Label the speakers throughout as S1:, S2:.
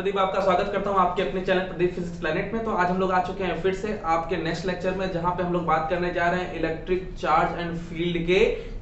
S1: प्रदीप आपका स्वागत करता हूं आपके अपने चैनल प्रदीप फिजिक्स प्लैनेट में। तो आज हम लोग आ चुके हैं फिर से आपके नेक्स्ट लेक्चर में, जहां पे हम लोग बात करने जा रहे हैं इलेक्ट्रिक चार्ज एंड फील्ड के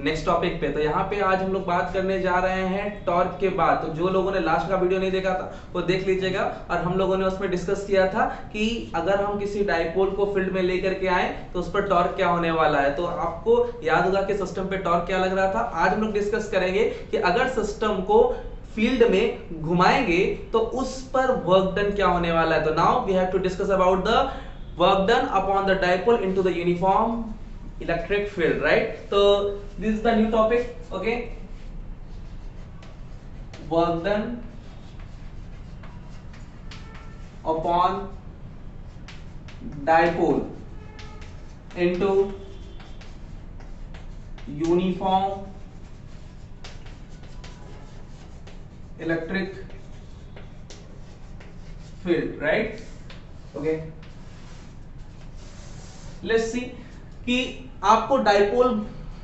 S1: नेक्स्ट टॉपिक पे। तो यहाँ पे आज हम लोग बात करने जा रहे हैं टॉर्क के बाद। तो जो लोगों ने लास्ट का वीडियो नहीं देखा था वो देख लीजिएगा। और हम लोगों ने उसमें डिस्कस किया था कि अगर हम किसी डाइपोल को फील्ड में लेकर के आए तो उस पर टॉर्क क्या होने वाला है। तो आपको याद होगा कि सिस्टम पे टॉर्क क्या लग रहा था। आज हम लोग डिस्कस करेंगे कि अगर सिस्टम को फील्ड में घुमाएंगे तो उस पर वर्क डन क्या होने वाला है। तो now we have to discuss about the work done upon the dipole into the uniform electric field, right. तो this is the new topic, okay. Work done upon dipole into uniform electric field, right, okay. Let's see कि आपको dipole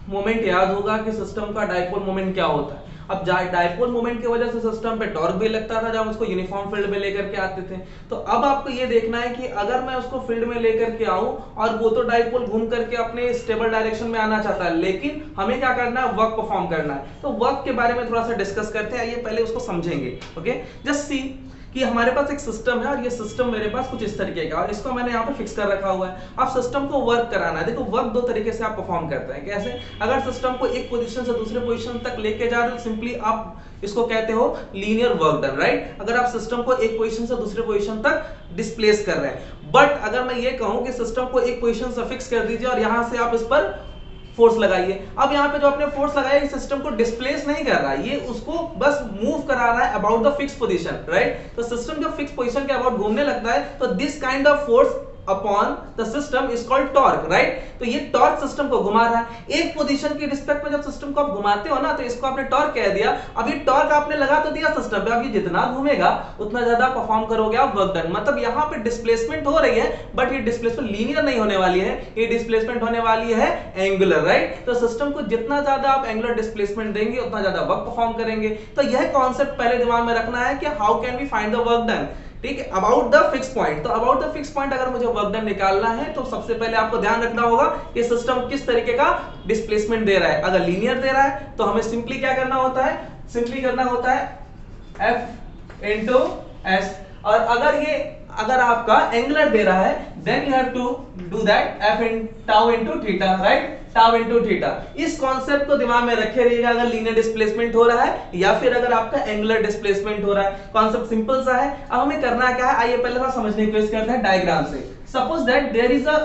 S1: moment याद होगा कि system का dipole moment क्या होता है। अब डाइपोल मोमेंट की वजह से सिस्टम पे टॉर्क भी लगता था जब हम उसको यूनिफॉर्म फील्ड में लेकर के आते थे। तो अब आपको ये देखना है कि अगर मैं उसको फील्ड में लेकर के आऊं और वो तो डाइपोल घूम करके अपने स्टेबल डायरेक्शन में आना चाहता है, लेकिन हमें क्या करना है, वर्क परफॉर्म करना है। तो वर्क के बारे में थोड़ा सा डिस्कस करते हैं, आइए पहले उसको समझेंगे, ओके। जस्ट सी कि हमारे पास एक सिस्टम है और ये सिस्टम मेरे पास कुछ इस तरीके का, और इसको मैंने यहाँ पे फिक्स कर रखा हुआ है। अब सिस्टम को वर्क कराना है। देखो वर्क दो तरीके से आप परफॉर्म करते हैं। कैसे? अगर सिस्टम को एक पोजीशन से दूसरे पोजीशन तक लेके जा रहे हो, सिंपली आप इसको कहते हो लीनियर वर्क डन, राइट। अगर आप सिस्टम को एक पोजीशन से दूसरे पोजीशन तक डिस्प्लेस कर रहे हैं। बट अगर मैं ये कहूं कि सिस्टम को एक पोजीशन से फिक्स कर दीजिए और यहां से आप इस पर फोर्स लगाइए। अब यहाँ पे जो आपने फोर्स लगाया सिस्टम को डिस्प्लेस नहीं कर रहा है, ये उसको बस मूव करा रहा है about the fix position, right. तो सिस्टम जब फिक्स पोजीशन के अबाउट घूमने लगता है तो this kind of force upon the system is called torque, right. तो ये टॉर्क सिस्टम को घुमा रहा है। एक पोजीशन की रिस्पेक्ट में जब सिस्टम को आप घुमाते हो ना, तो इसको आपने टॉर्क कह दिया। अब ये टॉर्क आपने लगा तो दिया सिस्टम पे, अब ये जितना घूमेगा उतना ज्यादा परफॉर्म करोगे आप वर्क डन। मतलब यहाँ पे डिस्प्लेसमेंट हो रही है, बट ये डिस्प्लेसमेंट लीनियर नहीं होने वाली है, ये डिस्प्लेसमेंट होने वाली है एंगुलर, राइट। तो सिस्टम को जितना ज्यादा आप एंगुलर डिस्प्लेसमेंट देंगे उतना ज्यादा वर्क परफॉर्म करेंगे। तो यह कॉन्सेप्ट पहले दिमाग में रखना है कि how can we find the work done, ठीक है, अबाउट द फिक्स पॉइंट। तो अबाउट द फिक्स पॉइंट अगर मुझे वर्क डन निकालना है तो सबसे पहले आपको ध्यान रखना होगा कि सिस्टम किस तरीके का डिस्प्लेसमेंट दे रहा है। अगर लीनियर दे रहा है तो हमें सिंपली क्या करना होता है, सिंपली करना होता है F into S। और अगर आपका एंगुलर दे रहा है then you have to do that F in tau into theta, right, tau into theta. इस कॉन्सेप्ट को दिमाग में रखे रहिएगा अगर लीनियर डिस्प्लेसमेंट हो रहा है या फिर अगर आपका एंगुलर डिस्प्लेसमेंट हो रहा है। कॉन्सेप्ट सिंपल सा है। अब हमें करना क्या है, आइए पहले थोड़ा समझने की कोशिश करते हैं डायग्राम से। Suppose that there is a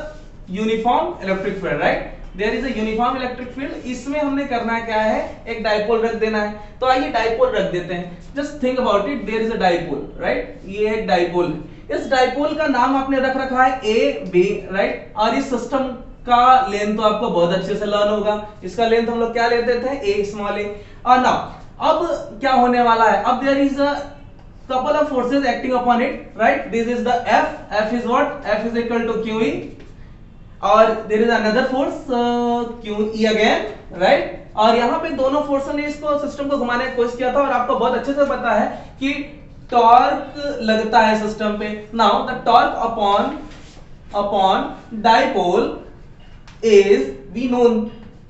S1: uniform electric field, right, there is a uniform electric field. इसमें हमने करना क्या है, एक डाइपोल रख देना है। तो आइए डाइपोल रख देते हैं। Just think about it, there is a dipole, right, ये एक डाइपोल है। इस डाइपोल का नाम आपने रख रखा है ए बी, राइट। और इस सिस्टम का लेंथ तो आपको बहुत अच्छे से लर्न होगा। इसका लेंथ हम लोग क्या लेते थे, ए स्मॉल ए। और नाउ अब क्या होने वाला है, अब there is a couple of forces acting upon it, right. This is the F is what, F is equal to QE, और there is another force QE again, right. और यहाँ पे दोनों फोर्स ने इसको सिस्टम को घुमाने की कोशिश किया था और आपको बहुत अच्छे से पता है कि टॉर्क लगता है सिस्टम पे। Now the torque upon dipole is we known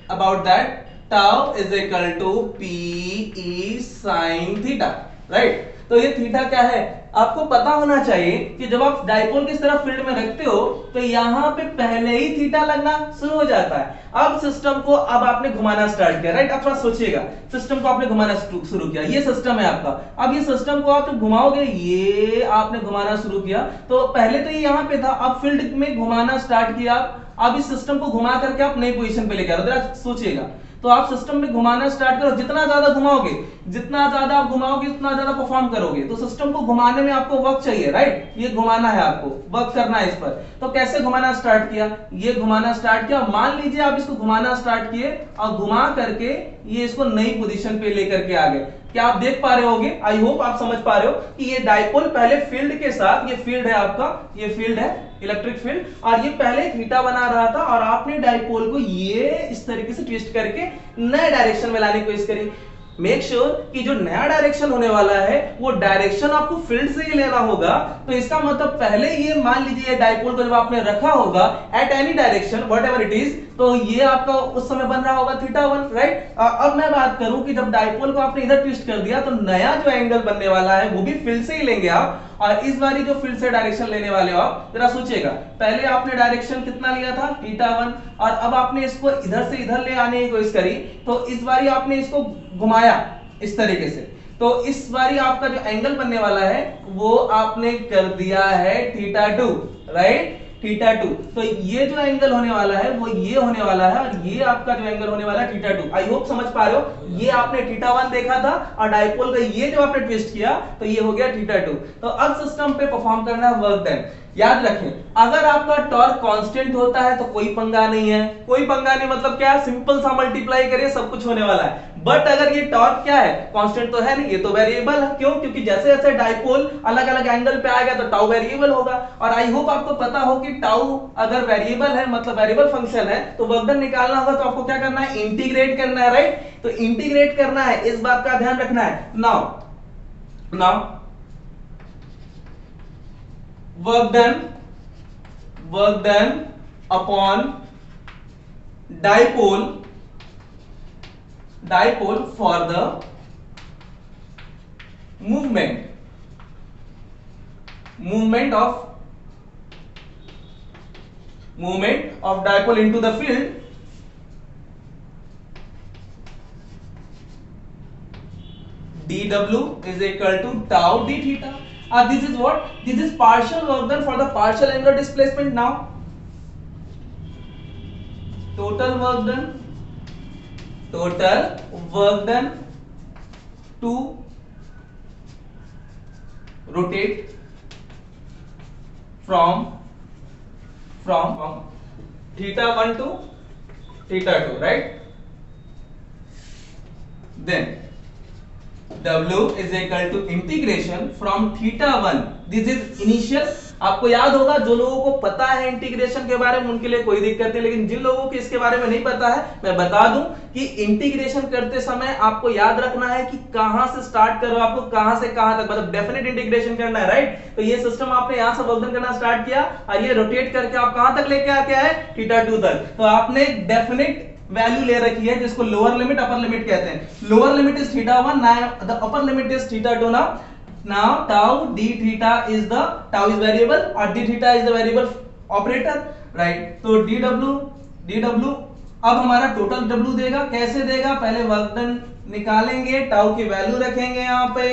S1: about that tau is equal to PE sin theta, right. तो ये थीटा क्या है आपको पता होना चाहिए कि जब आप डाइपोल की तरफ फील्ड में रखते हो तो यहाँ पे पहले ही थीटा लगना शुरू हो जाता है। अब सिस्टम को अब आपने घुमाना स्टार्ट किया, राइट। अब थोड़ा सोचिएगा, सिस्टम को आपने घुमाना शुरू किया, ये सिस्टम है आपका। अब ये सिस्टम को आप जब घुमाओगे, ये आपने घुमाना शुरू किया तो पहले तो ये यहाँ पे था, अब फील्ड में घुमाना स्टार्ट किया। अब इस सिस्टम को घुमा करके आप नई पोजीशन पे लेकर आओ। सोचिएगा, तो आप सिस्टम में घुमाना स्टार्ट करो, जितना ज्यादा घुमाओगे, जितना ज्यादा आप घुमाओगे उतना ज्यादा परफॉर्म करोगे। तो सिस्टम को घुमाने में आपको वर्क चाहिए, राइट, ये घुमाना है, आपको वर्क करना है इस पर। तो कैसे घुमाना स्टार्ट किया, ये घुमाना स्टार्ट किया। मान लीजिए आप इसको घुमाना स्टार्ट किए और घुमा करके ये इसको नई पोजीशन पे लेकर के आ गए। क्या आप देख पा रहे होगे, आई होप आप समझ पा रहे हो कि ये डाइपोल पहले फील्ड के साथ, ये फील्ड है आपका, ये फील्ड है इलेक्ट्रिक फील्ड, और ये पहले थीटा बना रहा था और आपने डाइपोल को ये इस तरीके से ट्विस्ट करके नए डायरेक्शन में लाने की कोशिश करी। मेक श्योर कि जो नया डायरेक्शन होने वाला है वो डायरेक्शन आपको फील्ड से ही लेना होगा। तो इसका मतलब पहले ये मान लीजिए डाइपोल को जब आपने रखा होगा at any direction whatever it is, तो ये आपका उस समय बन रहा होगा θ1, राइट। अब मैं बात करूं कि जब डाइपोल को आपने इधर ट्विस्ट कर दिया तो नया जो एंगल बनने वाला है वो भी फील्ड से ही लेंगे आप। और इस बारी जो फील्ड से डायरेक्शन लेने वाले हो आप, जरा सोचिएगा, पहले आपने डायरेक्शन कितना लिया था θ1, और अब आपने इसको इधर से इधर ले आने की कोशिश करी, तो इस बारी आपने इसको घुमाया इस तरीके से, तो इस बारी आपका जो एंगल बनने वाला है वो आपने कर दिया है θ2, राइट, θ2। तो ये जो एंगल होने वाला है वो ये होने वाला है, और ये आपका जो एंगल होने वाला है θ2। आई होप समझ पा रहे हो। ये आपने θ1 देखा था और डाइपोल का ये जो आपने ट्विस्ट किया तो ये हो गया θ2। तो अब सिस्टम पे परफॉर्म करना है वर्क डन। याद रखें, अगर आपका टॉर्क कांस्टेंट होता है तो कोई पंगा नहीं है, कोई पंगा नहीं मतलब क्या, सिंपल सा मल्टीप्लाई करिए सब कुछ होने वाला है। बट अगर ये टॉर्क क्या है, कांस्टेंट तो है नहीं, ये तो वेरिएबल है। क्यों? क्योंकि जैसे जैसे डाइपोल अलग अलग एंगल पे आएगा तो टाउ वेरिएबल होगा। और आई होप आपको पता हो कि टाउ अगर वेरिएबल है मतलब वेरिएबल फंक्शन है तो वर्क डन निकालना होगा तो आपको क्या करना है, इंटीग्रेट करना है, राइट। तो इंटीग्रेट करना है, इस बात का ध्यान रखना है। Now work done upon dipole for the movement of dipole into the field dw is equal to tau d theta. This is what? This is partial work done for the partial angular displacement. Now total work done to rotate from θ1 to θ2, right? Then W is equal to integration from θ1, this is initial। आपको याद होगा, जो लोगों को पता है integration के बारे में उनके लिए कोई दिक्कत नहीं, लेकिन जिन लोगों को इसके बारे में नहीं पता है मैं बता दूं कि इंटीग्रेशन करते समय आपको याद रखना है कि कहां से स्टार्ट करो, आपको कहां से कहां तक, मतलब डेफिनेट इंटीग्रेशन करना है, राइट। तो ये सिस्टम आपने यहां से वर्क डन करना स्टार्ट किया और ये रोटेट करके आप कहां तक लेके आके आए, θ2 तक। तो आपने डेफिनेट वैल्यू ले रखी है जिसको लोअर लिमिट अपर लिमिट कहते हैं। Lower limit is θ1, the upper limit is θ2। now tau d theta is the, tau is variable और d theta is the variable operator, right। तो dw अब हमारा टोटल w देगा। कैसे देगा, पहले वर्क डन निकालेंगे, टाउ की वैल्यू रखेंगे यहाँ पे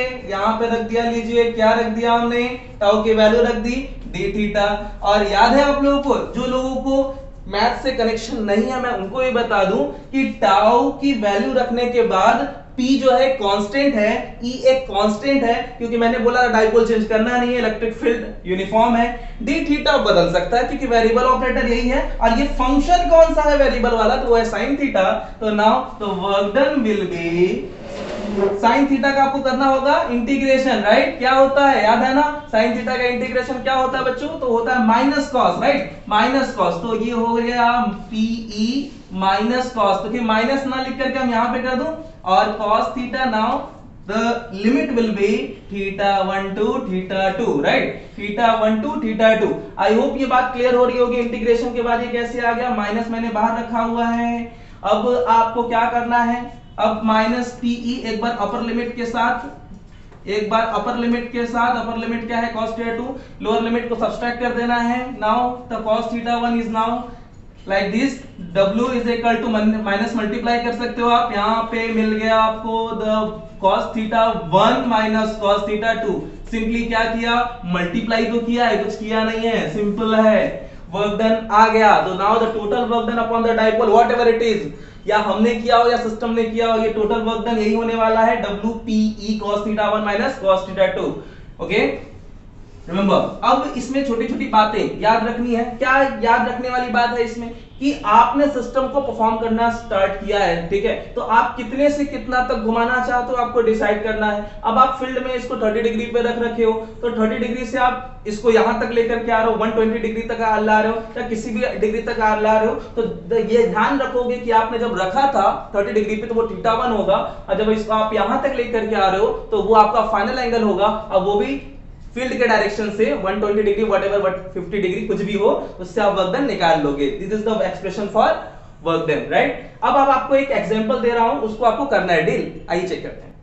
S1: रख दिया, लीजिए क्या रख दिया हमने, टाउ की वैल्यू रख दी d थीटा। और याद है आप लोगों को, जो लोगों को मैथ से कनेक्शन नहीं है मैं उनको ये बता दूं कि टाउ की वैल्यू रखने के बाद P जो है कांस्टेंट है, E एक कांस्टेंट है, क्योंकि मैंने बोला डाइपोल चेंज करना नहीं है, इलेक्ट्रिक फील्ड यूनिफॉर्म है। d थीटा बदल सकता है क्योंकि वेरिएबल ऑपरेटर यही है, और ये फंक्शन कौन सा है वेरिएबल वाला, तो वो है sin थीटा। तो now the work done will be sin theta का आपको करना होगा इंटीग्रेशन, राइट। क्या होता है याद है ना, sin थीटा का इंटीग्रेशन क्या होता है बच्चों, तो होता है minus cos, right, minus cos. तो ये हो गया PE माइनस कॉस, तो कि माइनस ना लिख करके हम यहां पे कर दूं, और cos theta now the limit will be θ1 to θ2, right, θ1 to θ2। I hope ये बात क्लियर हो रही होगी। इंटीग्रेशन के बाद ये कैसे आ गया, माइनस मैंने बाहर रखा हुआ है। अब आपको क्या करना है, अब माइनस PE एक बार अपर लिमिट के साथ, अपर लिमिट क्या है cos θ2, लोअर लिमिट को सब्सट्रैक्ट कर देना है। Now the cos θ1 is now like this, W is equal to minus multiply कर सकते हो आप, यहाँ पे मिल गया आपको the cos θ1 minus cos θ2। Simply क्या किया, मल्टीप्लाई तो किया है, कुछ किया नहीं है, सिंपल है, वर्क डन आ गया। तो now the total work done upon the dipole whatever it is, या हमने किया हो या सिस्टम ने किया हो, ये टोटल वर्क डन यही होने वाला है, WPE cos θ1 minus cos θ2। Okay, remember, अब इसमें छोटी छोटी बातें याद रखनी है। क्या याद रखने वाली बात है इसमें कि आपने सिस्टम को परफॉर्म करना स्टार्ट किया है, ठीक है, तो आप कितने से कितना तक घुमाना चाहते हो आपको डिसाइड करना है। अब आप फील्ड में इसको 30 डिग्री पे रख रखे हो, तो 30 डिग्री से आप इसको यहां तक लेकर के आ रहे हो, 120 डिग्री तक ला रहे हो या किसी भी डिग्री तक ला रहे हो, तो ये ध्यान रखोगे कि आपने जब रखा था 30 डिग्री पे तो वो θ1 होगा, और जब इसको आप यहां तक लेकर के आ रहे हो तो वो आपका फाइनल एंगल होगा, और वो भी फील्ड के डायरेक्शन से 120 डिग्री व्हाटएवर 50 डिग्री कुछ भी हो उससे आप वर्क डन निकाल लोगे। This is the expression for work done, right. अब आपको एक एग्जांपल दे रहा हूं, उसको आपको करना है डील। आइए चेक करते हैं।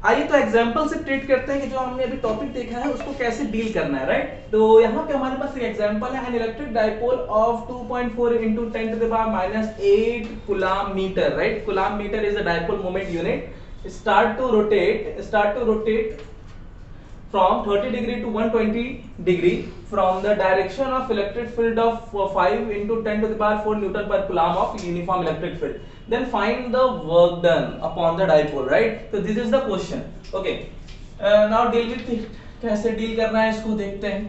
S1: आइए तो एग्जांपल से ट्रीट करते हैं कि जो हमने अभी टॉपिक देखा है उसको कैसे डील करना है, राइट। तो यहाँ पे हमारे पास एक एग्जांपल है, an electric dipole of 2.4 into 10 to the power -8 coulomb metre, right. Coulomb metre is a dipole moment unit, start to rotate from 30 degree to 120 degree from the direction of electric field of 5 into 10 to the power 4 Newton per coulomb of uniform electric field. Then find the work done upon the dipole, right? So this is the question. Okay. Now deal with it. कैसे deal करना है इसको देखते हैं।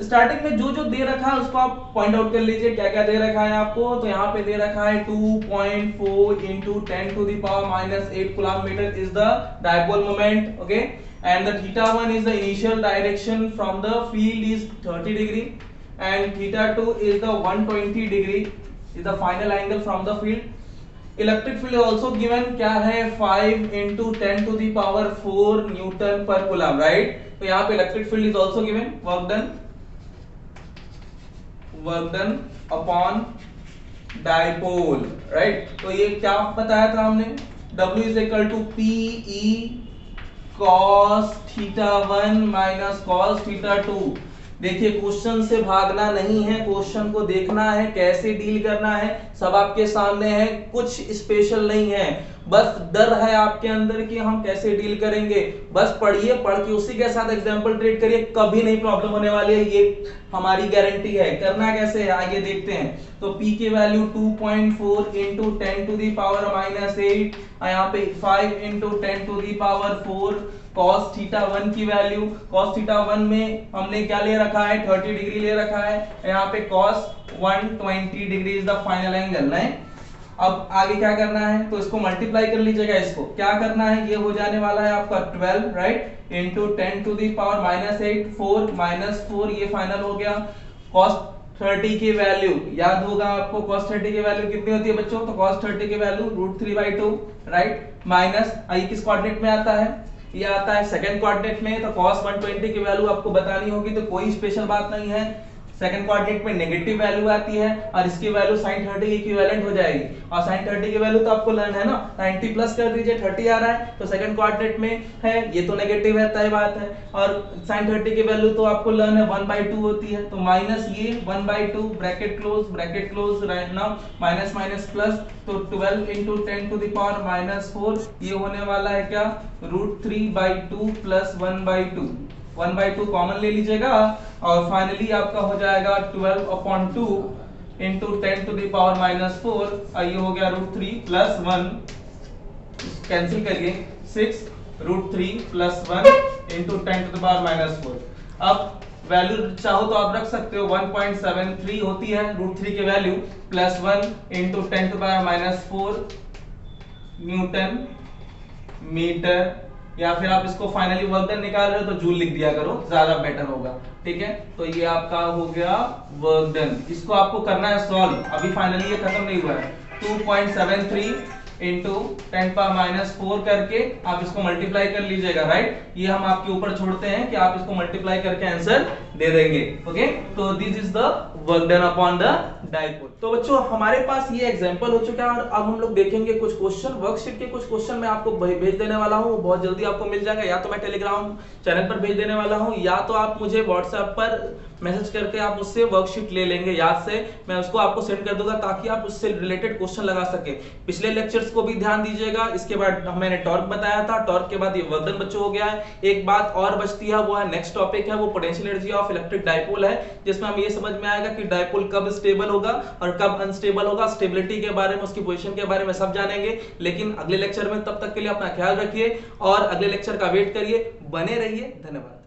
S1: Starting में जो जो दे रखा है उसको आप पॉइंट आउट कर लीजिए, क्या क्या दे रखा है आपको। तो यहाँ पे दे रखा है 2.4 into 10 to the power -8 coulomb meter is the dipole moment, okay, and the θ1 is the initial direction from the field is 30 degree and θ2 is the 120 degree is the final angle from the field. Electric field also given क्या है 5 into 10 to the power 4 Newton per coulomb, right? तो यहाँ पे electric field is also given, work done upon dipole, right? तो ये क्या बताया था हमने, W is equal to PE cos θ1 minus cos θ2। देखिए क्वेश्चन से भागना नहीं है, क्वेश्चन को देखना है, कैसे डील करना है सब आपके सामने है, कुछ स्पेशल नहीं है। बस डर है आपके अंदर कि हम कैसे डील करेंगे, बस पढ़िए, पढ़ के उसी के साथ एग्जांपल ट्रीट करिए, कभी नहीं प्रॉब्लम होने वाली है, ये हमारी गारंटी है। करना कैसे है आगे देखते हैं। तो P की value 2.4 into 10 to the power -8, यहाँ पे 5 into 10 to the power 4 cos θ1 की वैल्यू, cos θ1 में हमने क्या ले रखा है 30 डिग्री ले रखा है, यहाँ पे cos 120 degree is the final angle, नहीं। अब आगे क्या करना है, तो इसको मल्टीप्लाई कर लीजिएगा, इसको क्या करना है, ये हो जाने वाला है आपका 12, right, into 10 to the power -8 4 -4 ये फाइनल हो गया। cos 30 की वैल्यू याद होगा आपको, cos 30 की वैल्यू कितनी होती है बच्चों, तो cos 30 की वैल्यू √3/2, राइट, माइनस आई किस कोऑर्डिनेट में आता है, ये आता है सेकंड कोऑर्डिनेट में। तो cos 120 की वैल्यू आपको बतानी होगी, तो कोई स्पेशल बात नहीं है, सेकंड कोऑर्डिनेट में नेगेटिव वैल्यू आती है और इसकी वैल्यू sin 30 इक्विवेलेंट हो जाएगी, और sin 30 की वैल्यू तो आपको लर्न है ना, 90 प्लस कर दीजिए, 30 आ रहा है तो सेकंड कोऑर्डिनेट में है, ये तो नेगेटिव है, तय बात है, और sin 30 की वैल्यू तो आपको लर्न है 1/2 होती है, तो माइनस ये 1/2 ब्रैकेट क्लोज रहना, माइनस माइनस प्लस, तो 12 into 10 to the power -4 ये होने वाला है क्या √3/2 प्लस 1/2 कॉमन ले लीजिएगा, और फाइनली आपका हो जाएगा 12/2 into 10 to the power -4, ये हो गया √3 प्लस 1, कैंसिल करिए 6 √3 plus 1 into 10 to the power -4। अब वैल्यू चाहो तो आप रख सकते हो, 1.73 होती है √3 की value, plus 1 into 10 to the power -4 newton metre, या फिर आप इसको फाइनली वर्क डन निकाल रहे हो तो जूल लिख दिया करो, ज्यादा बेटर होगा, ठीक है। तो ये आपका हो गया वर्क डन, इसको आपको करना है सॉल्व, अभी फाइनली ये खत्म नहीं हुआ है। 2.73 into 10 power -4 करके आप इसको मल्टीप्लाई कर लीजिएगा, राइट। ये हम आपके ऊपर छोड़ते हैं कि आप इसको मल्टीप्लाई करके आंसर दे देंगे, ओके। तो this is the work done upon the dipole. तो बच्चों हमारे पास ये एग्जांपल हो चुका है, और अब हम लोग देखेंगे कुछ क्वेश्चन, वर्कशीट के कुछ क्वेश्चन मैं आपको भेज देने वाला हूँ, बहुत जल्दी आपको मिल जाएगा, या तो मैं टेलीग्राम चैनल पर भेज देने वाला हूँ, या तो आप मुझे व्हाट्सएप पर मैसेज करके आप मुझसे वर्कशीट ले लेंगे, याद से मैं उसको आपको सेंड कर दूंगा, ताकि आप उससे रिलेटेड क्वेश्चन लगा सके। पिछले लेक्चर्स को भी ध्यान दीजिएगा। इसके बाद मैंने टॉर्क बताया था, टॉर्क के बाद ये वर्क डन बच्चों हो गया है। एक बात और बचती है, वो है नेक्स्ट टॉपिक है, वो potential energy of electric dipole है, जिसमें हम ये समझ में आएगा कि डाइपोल कब स्टेबल होगा और कब अनस्टेबल होगा, स्टेबिलिटी के बारे में, उसकी पोजीशन के बारे में सब जानेंगे। लेकिन अगले लेक्चर में, तब तक के लिए अपना ख्याल रखिए और अगले लेक्चर का वेट करिए, बने रहिए, धन्यवाद।